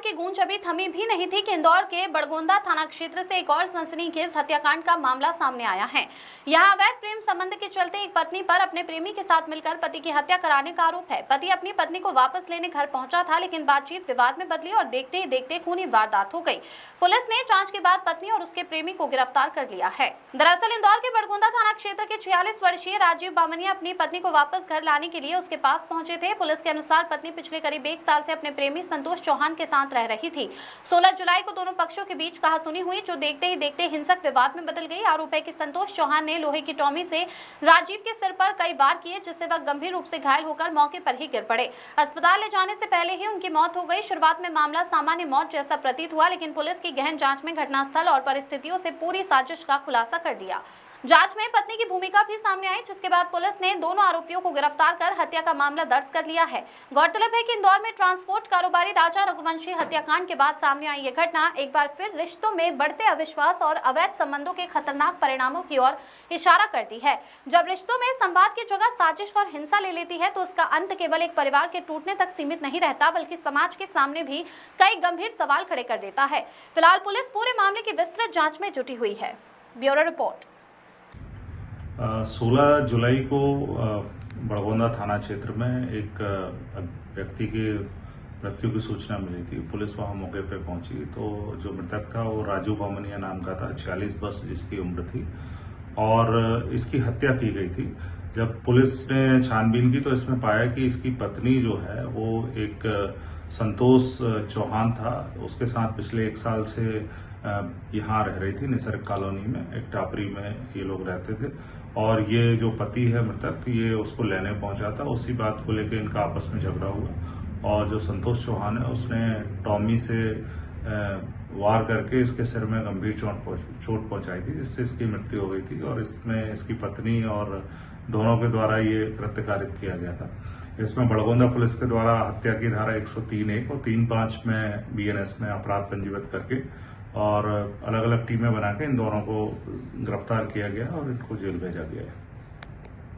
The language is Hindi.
की गूंज अभी थमी भी नहीं थी कि इंदौर के बड़गोंदा थाना क्षेत्र से एक और सनसनीखेज हत्याकांड का मामला सामने आया है। यहां अवैध प्रेम संबंध के चलते एक पत्नी पर अपने प्रेमी के साथ मिलकर पति की हत्या कराने का आरोप है। पति अपनी पत्नी को वापस लेने घर पहुंचा था, लेकिन बातचीत विवाद में बदली और देखते ही देखते खूनी वारदात हो गई। पुलिस ने जांच के बाद पत्नी और उसके प्रेमी को गिरफ्तार कर लिया है। दरअसल इंदौर के बड़गोंदा थाना क्षेत्र के 46 वर्षीय राजीव बामनिया अपनी पत्नी को वापस घर लाने के लिए उसके पास पहुंचे थे। पुलिस के अनुसार पत्नी पिछले करीब 1 साल से अपने प्रेमी संतोष चौहान के साथ रह रही थी। 16 जुलाई को दोनों पक्षों के बीच कहासुनी हुई, जो देखते ही देखते हिंसक विवाद में बदल गई। आरोप है कि संतोष चौहान ने लोहे की टॉमी से राजीव के सिर पर कई बार किए, जिससे वह गंभीर रूप से घायल होकर मौके पर ही गिर पड़े। अस्पताल ले जाने से पहले ही उनकी मौत हो गई। शुरुआत में मामला सामान्य मौत जैसा प्रतीत हुआ, लेकिन पुलिस की गहन जांच में घटनास्थल और परिस्थितियों से पूरी साजिश का खुलासा कर दिया। जांच में पत्नी की भूमिका भी सामने आई, जिसके बाद पुलिस ने दोनों आरोपियों को गिरफ्तार कर हत्या का मामला दर्ज कर लिया है। गौरतलब है कि इंदौर में ट्रांसपोर्ट कारोबारी राजा रघुवंशी हत्याकांड के बाद सामने आई यह घटना एक बार फिर रिश्तों में बढ़ते अविश्वास और अवैध संबंधों के खतरनाक परिणामों की ओर इशारा करती है। जब रिश्तों में संवाद की जगह साजिश और हिंसा ले लेती है, तो उसका अंत केवल एक परिवार के टूटने तक सीमित नहीं रहता, बल्कि समाज के सामने भी कई गंभीर सवाल खड़े कर देता है। फिलहाल पुलिस पूरे मामले की विस्तृत जाँच में जुटी हुई है। Bureau report. 16 जुलाई को बड़गोंदा थाना क्षेत्र में एक व्यक्ति की मृत्यु की सूचना मिली थी। पुलिस वहां मौके पर पहुंची तो जो मृतक था वो राजू बामनिया नाम का था, 46 वर्ष जिसकी उम्र थी और इसकी हत्या की गई थी। जब पुलिस ने छानबीन की तो इसमें पाया कि इसकी पत्नी जो है वो एक संतोष चौहान था, उसके साथ पिछले 1 साल से यहाँ रह रही थी। निसर्ग कॉलोनी में एक टापरी में ये लोग रहते थे और ये जो पति है मृतक, ये उसको लेने पहुंचा था। उसी बात को लेकर इनका आपस में झगड़ा हुआ और जो संतोष चौहान है उसने टॉमी से वार करके इसके सिर में गंभीर चोट पहुंचाई थी, जिससे इसकी मृत्यु हो गई थी और इसमें इसकी पत्नी और दोनों के द्वारा ये कृत्य कारित किया गया था। इसमें बड़गोंदा पुलिस के द्वारा हत्या की धारा 103(1) और 3(5) में BNS में अपराध पंजीबद्ध करके और अलग अलग टीमें बना के इन दोनों को गिरफ्तार किया गया और इनको जेल भेजा गया है।